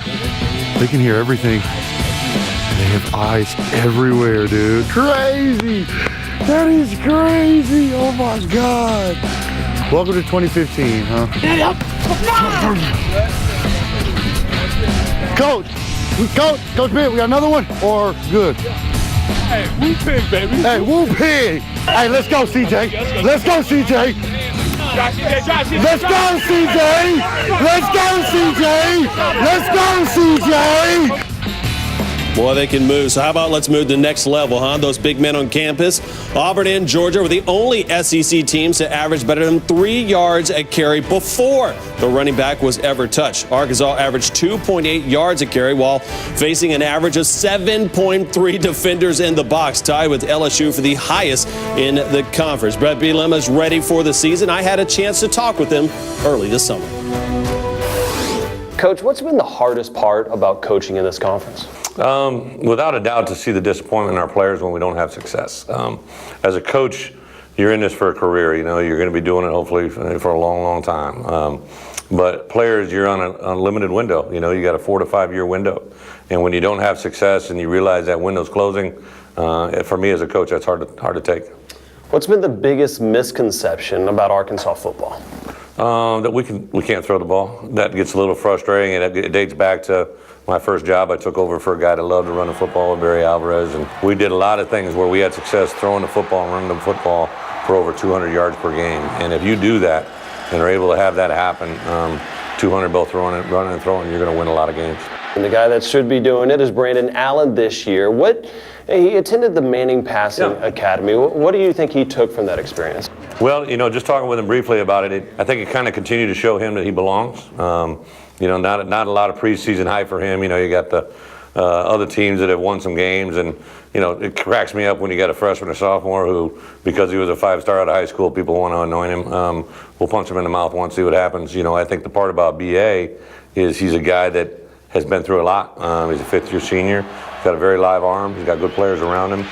they can hear everything. They have eyes everywhere, dude. Crazy! That is crazy! Oh my God! Welcome to 2015, huh? Coach Ben, we got another one? Or good? Hey, woo pig, baby. Hey, woo pig! Hey, let's go, CJ. Let's go, CJ. Let's go, CJ! Let's go, CJ! Let's go, CJ! Boy, they can move. So how about let's move to the next level, huh? Those big men on campus. Auburn and Georgia were the only SEC teams to average better than 3 yards a carry before the running back was ever touched. Arkansas averaged 2.8 yards a carry while facing an average of 7.3 defenders in the box, tied with LSU for the highest in the conference. Brett Bielema is ready for the season. I had a chance to talk with him early this summer. Coach, what's been the hardest part about coaching in this conference? Without a doubt, to see the disappointment in our players when we don't have success. As a coach, you're in this for a career. You know, you're going to be doing it hopefully for a long, long time. But players, you're on a limited window. You know, you got a 4 to 5 year window. And when you don't have success and you realize that window's closing, for me as a coach, that's hard to take. What's been the biggest misconception about Arkansas football? That we can't throw the ball. That gets a little frustrating, and it dates back to my first job. I took over for a guy that loved to run the football, Barry Alvarez, and we did a lot of things where we had success throwing the football and running the football for over 200 yards per game. And if you do that and are able to have that happen, 200 both running and throwing, you're going to win a lot of games. And the guy that should be doing it is Brandon Allen this year. He attended the Manning Passing Academy. What do you think he took from that experience? Well, just talking with him briefly about it, I think it kind of continued to show him that he belongs. Not a lot of preseason hype for him. You got the other teams that have won some games, and it cracks me up when you got a freshman or sophomore who, because he was a 5-star out of high school, people want to anoint him. We'll punch him in the mouth once, see what happens. I think the part about BA is he's a guy that has been through a lot. He's a 5th-year senior. He's got a very live arm. He's got good players around him.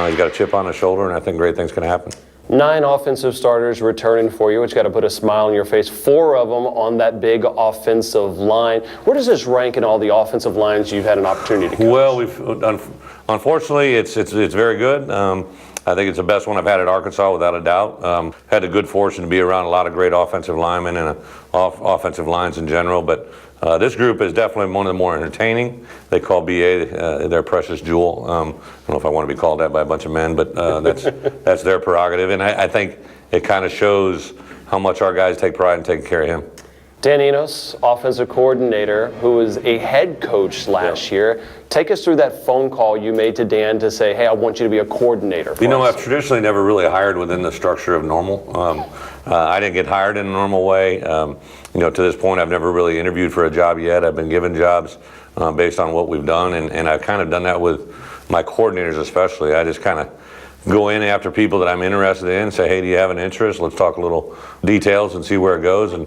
He's got a chip on his shoulder, and I think great things can happen. 9 offensive starters returning for you, which got to put a smile on your face. 4 of them on that big offensive line. Where does this rank in all the offensive lines you've had an opportunity to coach? Well, unfortunately, it's very good. I think it's the best one I've had at Arkansas, without a doubt. Had the good fortune to be around a lot of great offensive linemen and offensive lines in general, but this group is definitely one of the more entertaining. They call BA their precious jewel. I don't know if I want to be called that by a bunch of men, but that's their prerogative. And I think it kind of shows how much our guys take pride in taking care of him. Dan Enos, offensive coordinator, who was a head coach last year. Take us through that phone call you made to Dan to say, hey, I want you to be a coordinator. I've traditionally never really hired within the structure of normal. I didn't get hired in a normal way. To this point, I've never really interviewed for a job yet. I've been given jobs based on what we've done, and I've kind of done that with my coordinators especially. I just kind of go in after people that I'm interested in, say, hey, do you have an interest? Let's talk a little details and see where it goes. And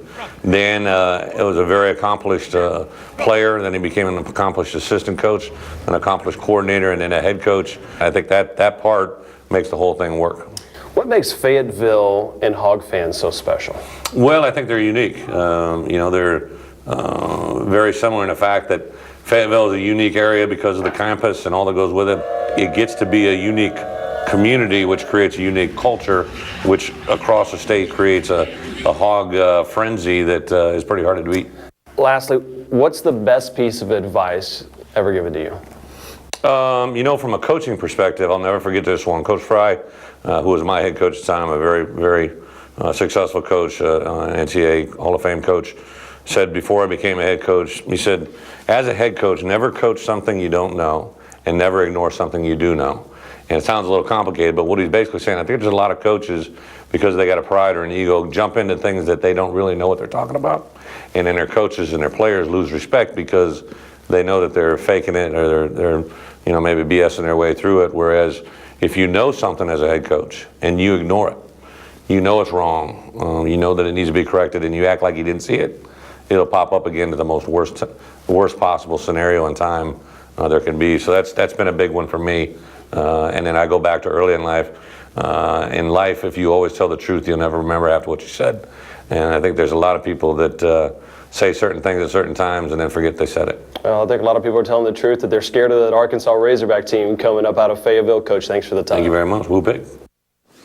Dan it was a very accomplished player. Then he became an accomplished assistant coach, an accomplished coordinator, and then a head coach. I think that part makes the whole thing work. What makes Fayetteville and Hog fans so special? Well, I think they're unique. They're very similar in the fact that Fayetteville is a unique area because of the campus and all that goes with it. It gets to be a unique community, which creates a unique culture, which across the state creates a hog frenzy that is pretty hard to beat. Lastly, what's the best piece of advice ever given to you? From a coaching perspective, I'll never forget this one. Coach Fry, who was my head coach at the time, a very, very successful coach, an NCAA Hall of Fame coach, said before I became a head coach, he said, as a head coach, never coach something you don't know and never ignore something you do know. And it sounds a little complicated, but what he's basically saying, I think there's a lot of coaches, because they got a pride or an ego, jump into things that they don't really know what they're talking about. And then their coaches and their players lose respect because they know that they're faking it or they're maybe BSing their way through it. Whereas if you know something as a head coach and you ignore it, you know it's wrong, you know that it needs to be corrected, and you act like you didn't see it, it'll pop up again to the worst possible scenario and time there can be. So that's been a big one for me. And then I go back to early in life. In life, if you always tell the truth, you'll never remember after what you said. And I think there's a lot of people that say certain things at certain times and then forget they said it. Well, I think a lot of people are telling the truth that they're scared of that Arkansas Razorback team coming up out of Fayetteville. Coach, thanks for the time. Thank you very much. Woo pig.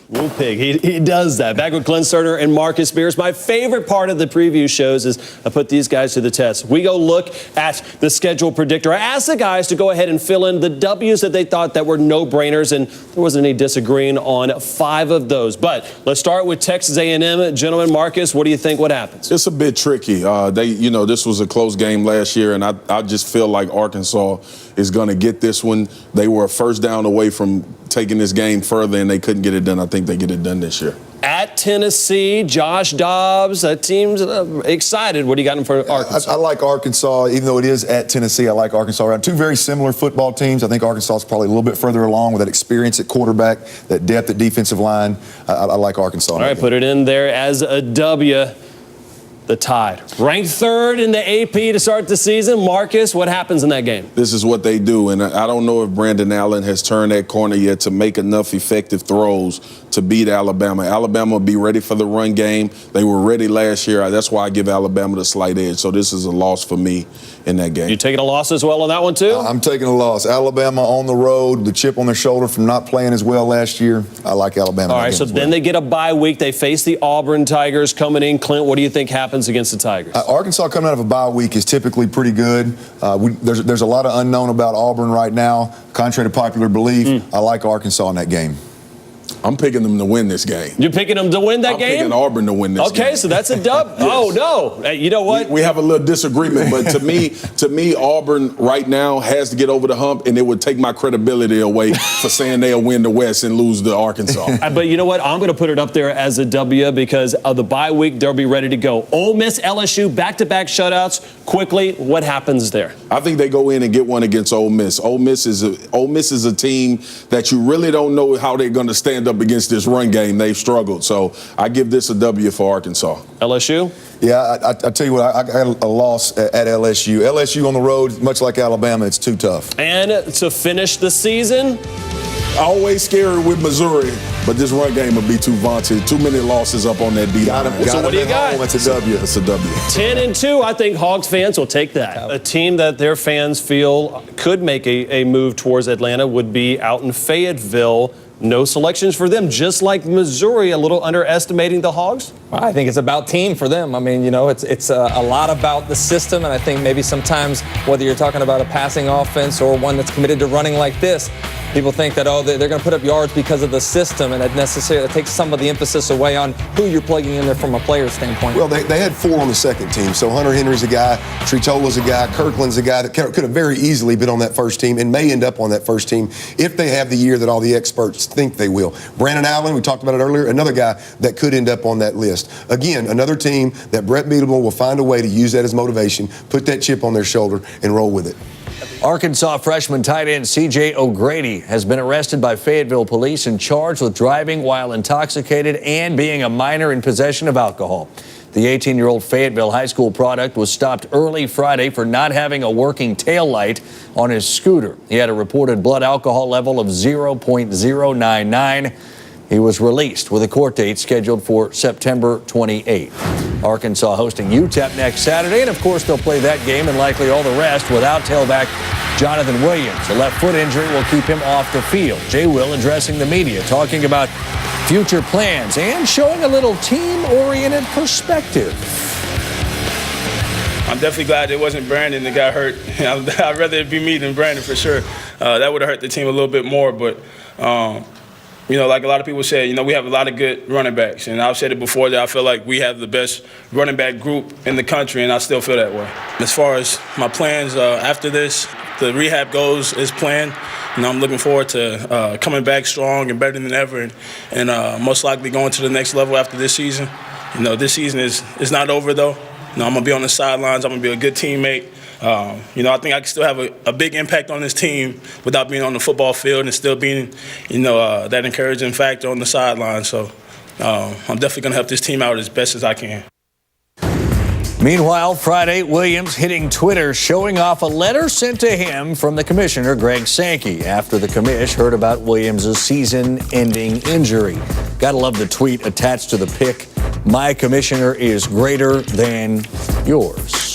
Woo pig. He does that. Back with Glenn Cerner and Marcus Spears. My favorite part of the preview shows is I put these guys to the test. We go look at the schedule predictor. I asked the guys to go ahead and fill in the W's that they thought that were no-brainers, and there wasn't any disagreeing on 5 of those. But let's start with Texas A&M. Gentlemen, Marcus, what do you think? What happens? It's a bit tricky. This was a close game last year, and I just feel like Arkansas is going to get this one. They were a first down away from taking this game further, and they couldn't get it done. I think they get it done this year. At Tennessee, Josh Dobbs, that team's excited. What do you got in for Arkansas? I like Arkansas, even though it is at Tennessee. I like Arkansas around. 2 very similar football teams. I think Arkansas is probably a little bit further along with that experience at quarterback, that depth at defensive line. I like Arkansas. All right, put it in there as a W. the Tide. Ranked 3rd in the AP to start the season. Marcus, what happens in that game? This is what they do, and I don't know if Brandon Allen has turned that corner yet to make enough effective throws to beat Alabama. Alabama will be ready for the run game. They were ready last year. That's why I give Alabama the slight edge. So this is a loss for me in that game. You taking a loss as well on that one, too? I'm taking a loss. Alabama on the road, the chip on their shoulder from not playing as well last year. I like Alabama. All right, so then they get a bye week. They face the Auburn Tigers coming in. Clint, what do you think happens against the Tigers? Arkansas coming out of a bye week is typically pretty good. There's a lot of unknown about Auburn right now. Contrary to popular belief, I like Arkansas in that game. I'm picking them to win this game. You're picking them to win that game? I'm picking Auburn to win this game. Okay, so that's a dub. Yes. Oh, no. Hey, you know what? We have a little disagreement, but to me, Auburn right now has to get over the hump, and it would take my credibility away for saying they'll win the West and lose to Arkansas. But you know what? I'm going to put it up there as a W because of the bye week. They'll be ready to go. Ole Miss, LSU, back-to-back shutouts. Quickly, what happens there? I think they go in and get one against Ole Miss. Ole Miss is a team that you really don't know how they're going to stand up against this run game. They've struggled. So I give this a W for Arkansas. LSU? Yeah, I tell you what, I got a loss at LSU. LSU on the road, much like Alabama, it's too tough. And to finish the season? Always scary with Missouri, but this run game will be too vaunted. Too many losses up on that D line. So what do you got? It's a W. It's a W. 10-2. I think Hogs fans will take that. A team that their fans feel could make a move towards Atlanta would be out in Fayetteville. No selections for them, just like Missouri, a little underestimating the Hogs? I think it's about team for them. I mean, you know, it's a lot about the system, and I think maybe sometimes whether you're talking about a passing offense or one that's committed to running like this, people think that, oh, they're going to put up yards because of the system, and that takes some of the emphasis away on who you're plugging in there from a player standpoint. Well, they had 4 on the second team. So Hunter Henry's a guy, Tritola's a guy, Kirkland's a guy that could have very easily been on that first team and may end up on that first team if they have the year that all the experts think they will. Brandon Allen, we talked about it earlier, another guy that could end up on that list. Again, another team that Brett Bielema will find a way to use that as motivation, put that chip on their shoulder, and roll with it. Arkansas freshman tight end C.J. O'Grady has been arrested by Fayetteville police and charged with driving while intoxicated and being a minor in possession of alcohol. The 18-year-old Fayetteville high school product was stopped early Friday for not having a working taillight on his scooter. He had a reported blood alcohol level of 0.099. He was released with a court date scheduled for September 28. Arkansas hosting UTEP next Saturday, and of course they'll play that game and likely all the rest without tailback Jonathan Williams. A left foot injury will keep him off the field. Jay Will addressing the media, talking about future plans and showing a little team-oriented perspective. I'm definitely glad it wasn't Brandon that got hurt. I'd rather it be me than Brandon for sure. That would have hurt the team a little bit more, but you know, like a lot of people say, you know, we have a lot of good running backs. And I've said it before that I feel like we have the best running back group in the country, and I still feel that way. As far as my plans after this, the rehab goes as planned. You know, I'm looking forward to coming back strong and better than ever and most likely going to the next level after this season. You know, this season is not over, though. You know, I'm going to be on the sidelines. I'm going to be a good teammate. You know, I think I can still have a big impact on this team without being on the football field and still being, you know, that encouraging factor on the sideline. So I'm definitely going to help this team out as best as I can. Meanwhile, Friday, Williams hitting Twitter, showing off a letter sent to him from the commissioner, Greg Sankey, after the commish heard about Williams' season-ending injury. Gotta love the tweet attached to the pic. My commissioner is greater than yours.